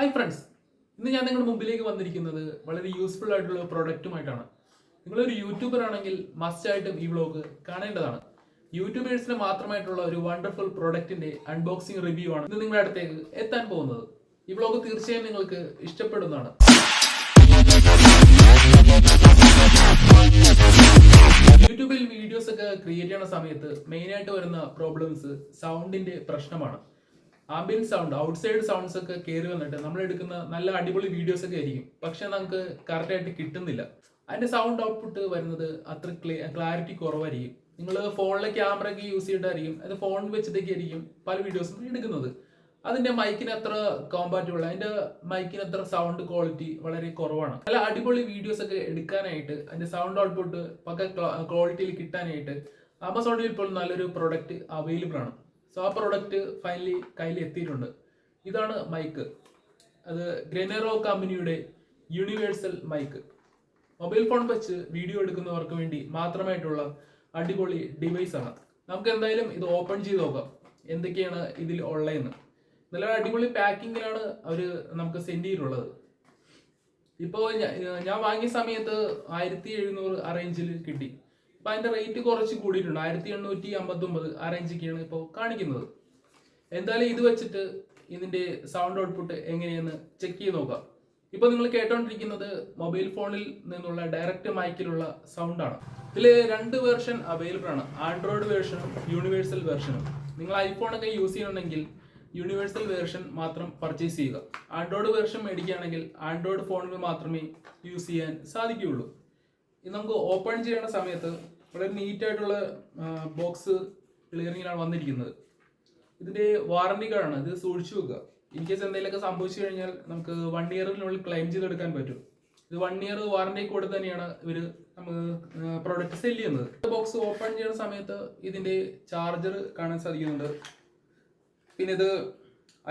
Hi friends, ഇന്ന് ഞാൻ നിങ്ങളുടെ മുമ്പിലേക്ക് വന്നിരിക്കുന്നത് വളരെ യൂസ്ഫുൾ ആയിട്ടുള്ള പ്രൊഡക്റ്റുമായിട്ടാണ്. നിങ്ങളൊരു യൂട്യൂബർ ആണെങ്കിൽ മസ്റ്റ് ആയിട്ടും ഈ വ്ലോഗ് കാണേണ്ടതാണ്. യൂട്യൂബേഴ്സിന് മാത്രമായിട്ടുള്ള ഒരു വണ്ടർഫുൾ പ്രൊഡക്റ്റിന്റെ അൺബോക്സിംഗ് റിവ്യൂ ആണ് ഇത് നിങ്ങളുടെ അടുത്തേക്ക് എത്താൻ പോകുന്നത്. ഈ വ്ലോഗ് തീർച്ചയായും നിങ്ങൾക്ക് ഇഷ്ടപ്പെടുന്നതാണ്. യൂട്യൂബിൽ വീഡിയോസ് ഒക്കെ ക്രിയേറ്റ് ചെയ്യുന്ന സമയത്ത് മെയിനായിട്ട് വരുന്ന പ്രോബ്ലംസ് സൗണ്ടിന്റെ പ്രശ്നമാണ്. ആംബിയൻ സൗണ്ട്, ഔട്ട്സൈഡ് സൗണ്ട്സ് ഒക്കെ കയറി വന്നിട്ട് നമ്മൾ എടുക്കുന്ന നല്ല അടിപൊളി വീഡിയോസ് ഒക്കെ ആയിരിക്കും, പക്ഷെ നമുക്ക് കറക്റ്റായിട്ട് കിട്ടുന്നില്ല. അതിന്റെ സൗണ്ട് ഔട്ട്പുട്ട് വരുന്നത് അത്ര ക്ലാരിറ്റി കുറവായിരിക്കും. നിങ്ങൾ ഫോണിലെ ക്യാമറ ഒക്കെ യൂസ് ചെയ്തിട്ടായിരിക്കും, അത് ഫോണിൽ വെച്ചിട്ടൊക്കെ ആയിരിക്കും പല വീഡിയോസും എടുക്കുന്നത്. അതിന്റെ മൈക്കിന് അത്ര കോമ്പാറ്റബിൾ, അതിന്റെ മൈക്കിന് അത്ര സൗണ്ട് ക്വാളിറ്റി വളരെ കുറവാണ്. നല്ല അടിപൊളി വീഡിയോസ് ഒക്കെ എടുക്കാനായിട്ട് അതിന്റെ സൗണ്ട് ഔട്ട്പുട്ട് പക്ക ക്വാളിറ്റിയിൽ കിട്ടാനായിട്ട് ആമസോണിൽ ഇപ്പോൾ നല്ലൊരു പ്രൊഡക്റ്റ് അവൈലബിൾ ആണ്. സോ ആ പ്രൊഡക്റ്റ് ഫൈനലി കയ്യിൽ എത്തിയിട്ടുണ്ട്. ഇതാണ് മൈക്ക്. അത് ഗ്രെനേറോ കമ്പനിയുടെ യൂണിവേഴ്സൽ മൈക്ക്. മൊബൈൽ ഫോൺ വെച്ച് വീഡിയോ എടുക്കുന്നവർക്ക് വേണ്ടി മാത്രമായിട്ടുള്ള അടിപൊളി ഡിവൈസ് ആണ്. നമുക്ക് എന്തായാലും ഇത് ഓപ്പൺ ചെയ്ത് നോക്കാം എന്തൊക്കെയാണ് ഇതിൽ ഉള്ളതെന്ന്. നല്ല അടിപൊളി പാക്കിങ്ങിലാണ് അവർ നമുക്ക് സെൻഡ് ചെയ്തിട്ടുള്ളത്. ഇപ്പോൾ ഞാൻ വാങ്ങിയ സമയത്ത് 1700 ആ റേഞ്ചിൽ കിട്ടി. അപ്പൊ അതിന്റെ റേറ്റ് കുറച്ച് കൂടിയിട്ടുണ്ട്. 1859 ആ റേഞ്ചൊക്കെയാണ് ഇപ്പോൾ കാണിക്കുന്നത്. എന്തായാലും ഇത് വെച്ചിട്ട് ഇതിന്റെ സൗണ്ട് ഔട്ട്പുട്ട് എങ്ങനെയെന്ന് ചെക്ക് ചെയ്ത് നോക്കാം. ഇപ്പൊ നിങ്ങൾ കേട്ടോണ്ടിരിക്കുന്നത് മൊബൈൽ ഫോണിൽ നിന്നുള്ള ഡയറക്റ്റ് മൈക്കിലുള്ള സൗണ്ടാണ്. ഇതിൽ 2 വേർഷൻ അവൈലബിൾ ആണ്, ആൻഡ്രോയിഡ് വേർഷനും യൂണിവേഴ്സൽ വേർഷനും. നിങ്ങൾ ഐഫോണൊക്കെ യൂസ് ചെയ്യണമെങ്കിൽ യൂണിവേഴ്സൽ വേർഷൻ മാത്രം പർച്ചേസ് ചെയ്യുക. ആൻഡ്രോയിഡ് വേർഷൻ മേടിക്കുകയാണെങ്കിൽ ആൻഡ്രോയിഡ് ഫോണിൽ മാത്രമേ യൂസ് ചെയ്യാൻ സാധിക്കുകയുള്ളൂ. ഇത് നമുക്ക് ഓപ്പൺ ചെയ്യുന്ന സമയത്ത് വളരെ നീറ്റായിട്ടുള്ള ബോക്സ് ക്ലിയറിങ്ങിലാണ് വന്നിരിക്കുന്നത്. ഇതിന്റെ വാറണ്ടി കാർഡാണ്, ഇത് സൂക്ഷിച്ചു വെക്കുക. ഇൻ കേസ് എന്തെങ്കിലുമൊക്കെ സംഭവിച്ചു കഴിഞ്ഞാൽ നമുക്ക് 1 ഇയറിനുള്ളിൽ ക്ലെയിം ചെയ്തെടുക്കാൻ പറ്റും. ഇത് 1 ഇയർ വാറണ്ടി കൂടെ തന്നെയാണ് ഇവർ നമുക്ക് പ്രോഡക്റ്റ് സെല് ചെയ്യുന്നത്. ബോക്സ് ഓപ്പൺ ചെയ്യുന്ന സമയത്ത് ഇതിന്റെ ചാർജർ കാണാൻ സാധിക്കുന്നുണ്ട്. പിന്നെ ഇത്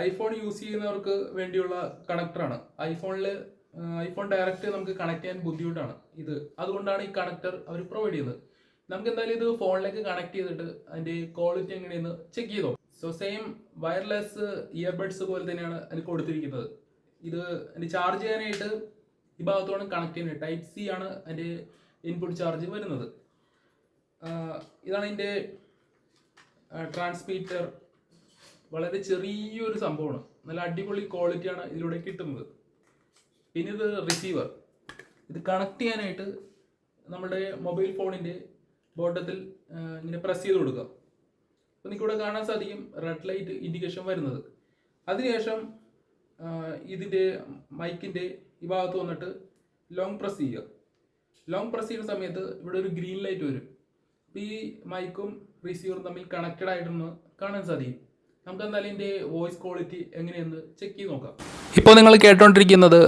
ഐഫോൺ യൂസ് ചെയ്യുന്നവർക്ക് വേണ്ടിയുള്ള കണക്ടറാണ്. ഐഫോൺ ഡയറക്റ്റ് നമുക്ക് കണക്ട് ചെയ്യാൻ ബുദ്ധിമുട്ടാണ് ഇത്, അതുകൊണ്ടാണ് ഈ കണക്ടർ അവർ പ്രൊവൈഡ് ചെയ്യുന്നത്. നമുക്ക് എന്തായാലും ഇത് ഫോണിലേക്ക് കണക്ട് ചെയ്തിട്ട് അതിന്റെ ക്വാളിറ്റി എങ്ങനെയെന്ന് ചെക്ക് ചെയ്തോ. സോ സെയിം വയർലെസ് ഇയർബഡ്സ് പോലെ തന്നെയാണ് അതിന് കൊടുത്തിരിക്കുന്നത്. ഇത് അതിന്റെ ചാർജ് ചെയ്യാനായിട്ട് ഈ ഭാഗത്തോടെ കണക്ട് ചെയ്യുന്നത്. ടൈപ്പ് സി ആണ് അതിന്റെ ഇൻപുട്ട് ചാർജ് വരുന്നത്. ഇതാണ് ഇതിന്റെ ട്രാൻസ്മീറ്റർ. വളരെ ചെറിയൊരു സംഭവമാണ്, നല്ല അടിപൊളി ക്വാളിറ്റിയാണ് ഇതിലൂടെ കിട്ടുന്നത്. പിന്നെ ഇത് റിസീവർ. ഇത് കണക്ട് ചെയ്യാനായിട്ട് നമ്മുടെ മൊബൈൽ ഫോണിന്റെ ബോട്ടത്തിൽ ഇങ്ങനെ പ്രസ് ചെയ്ത് കൊടുക്കുക. അപ്പോൾ നിങ്ങൾക്കിവിടെ കാണാൻ സാധിക്കും റെഡ് ലൈറ്റ് ഇൻഡിക്കേഷൻ വരുന്നത്. അതിനുശേഷം ഇതിൻ്റെ മൈക്കിൻ്റെ ഈ ഭാഗത്ത് വന്നിട്ട് ലോങ് പ്രസ് ചെയ്യുക. ലോങ് പ്രസ് ചെയ്യുന്ന സമയത്ത് ഇവിടെ ഒരു ഗ്രീൻ ലൈറ്റ് വരും. അപ്പോൾ ഈ മൈക്കും റിസീവറും തമ്മിൽ കണക്റ്റഡ് ആയിട്ടൊന്ന് കാണാൻ സാധിക്കും. നമുക്ക് എന്തായാലും ഇതിൻ്റെ വോയിസ് ക്വാളിറ്റി എങ്ങനെയെന്ന് ചെക്ക് ചെയ്ത് നോക്കാം. ഇപ്പോൾ നിങ്ങൾ കേട്ടോണ്ടിരിക്കുന്നത്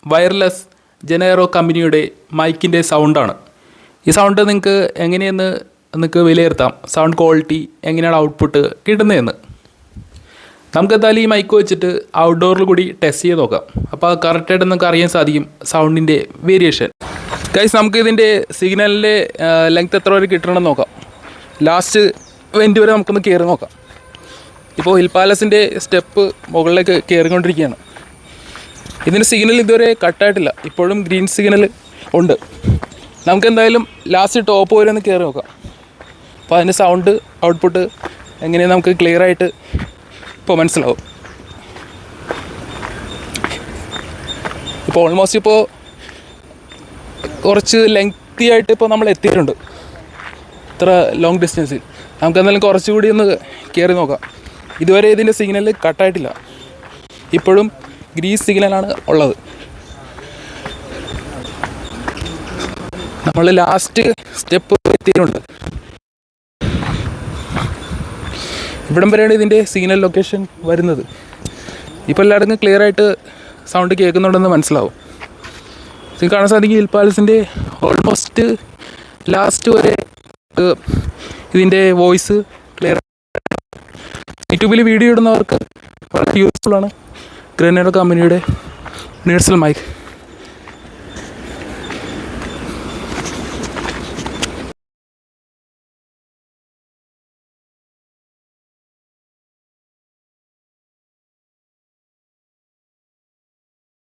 വയർലെസ് ജനേറോ കമ്പനിയുടെ മൈക്കിൻ്റെ സൗണ്ടാണ്. ഈ സൗണ്ട് നിങ്ങൾക്ക് എങ്ങനെയെന്ന് നിങ്ങൾക്ക് വിലയിരുത്താം, സൗണ്ട് ക്വാളിറ്റി എങ്ങനെയാണ് ഔട്ട്പുട്ട് കിട്ടുന്നതെന്ന്. നമുക്ക് എന്തായാലും ഈ മൈക്ക് വെച്ചിട്ട് ഔട്ട്ഡോറിൽ കൂടി ടെസ്റ്റ് ചെയ്ത് നോക്കാം. അപ്പോൾ കറക്റ്റായിട്ട് നമുക്ക് അറിയാൻ സാധിക്കും സൗണ്ടിൻ്റെ വേരിയേഷൻ. ഗൈസ്, നമുക്ക് ഇതിൻ്റെ സിഗ്നലിൻ്റെ ലെങ്ത് എത്ര വരെ കിട്ടണമെന്ന് നോക്കാം. ലാസ്റ്റ് വെൻറ്റ് വരെ നമുക്കൊന്ന് കയറി നോക്കാം. ഇപ്പോൾ ഹിൽ പാലസിൻ്റെ സ്റ്റെപ്പ് മുകളിലേക്ക് കയറിക്കൊണ്ടിരിക്കുകയാണ്. ഇതിൻ്റെ സിഗ്നൽ ഇതുവരെ കട്ടായിട്ടില്ല, ഇപ്പോഴും ഗ്രീൻ സിഗ്നൽ ഉണ്ട്. നമുക്ക് എന്തായാലും ലാസ്റ്റ് ടോപ്പ് വരെ ഒന്ന് കയറി നോക്കാം. അപ്പോൾ അതിൻ്റെ സൗണ്ട് ഔട്ട്പുട്ട് എങ്ങനെയാണ് നമുക്ക് ക്ലിയർ ആയിട്ട് ഇപ്പോൾ മനസ്സിലാവും. ഇപ്പോൾ ഓൾമോസ്റ്റ് ഇപ്പോൾ കുറച്ച് ലെങ്തി ആയിട്ട് ഇപ്പോൾ നമ്മൾ എത്തിയിട്ടുണ്ട്, ഇത്ര ലോങ് ഡിസ്റ്റൻസിൽ. നമുക്ക് എന്തായാലും കുറച്ചുകൂടി ഒന്ന് കയറി നോക്കാം. ഇതുവരെ ഇതിൻ്റെ സിഗ്നൽ കട്ടായിട്ടില്ല, ഇപ്പോഴും ഗ്രീൻ സിഗ്നലാണ് ഉള്ളത്. നമ്മൾ ലാസ്റ്റ് സ്റ്റെപ്പ് എത്തിയിട്ടുണ്ട്. ഇവിടം വരെയാണ് ഇതിൻ്റെ സിഗ്നൽ ലൊക്കേഷൻ വരുന്നത്. ഇപ്പോൾ എല്ലായിടത്തും ക്ലിയർ ആയിട്ട് സൗണ്ട് കേൾക്കുന്നുണ്ടെന്ന് മനസ്സിലാവും. ഇത് കാണാൻ സാധിക്കും ഹിൽ പാലസിൻ്റെ ഓൾമോസ്റ്റ് ലാസ്റ്റ് വരെ ഇതിൻ്റെ വോയിസ് ക്ലിയർ. യൂട്യൂബിൽ വീഡിയോ ഇടുന്നവർക്ക് വളരെ യൂസ്ഫുള്ളാണ് ഗ്രെനേറോ കമ്പനിയുടെ യൂണിവേഴ്സൽ മൈക്ക്.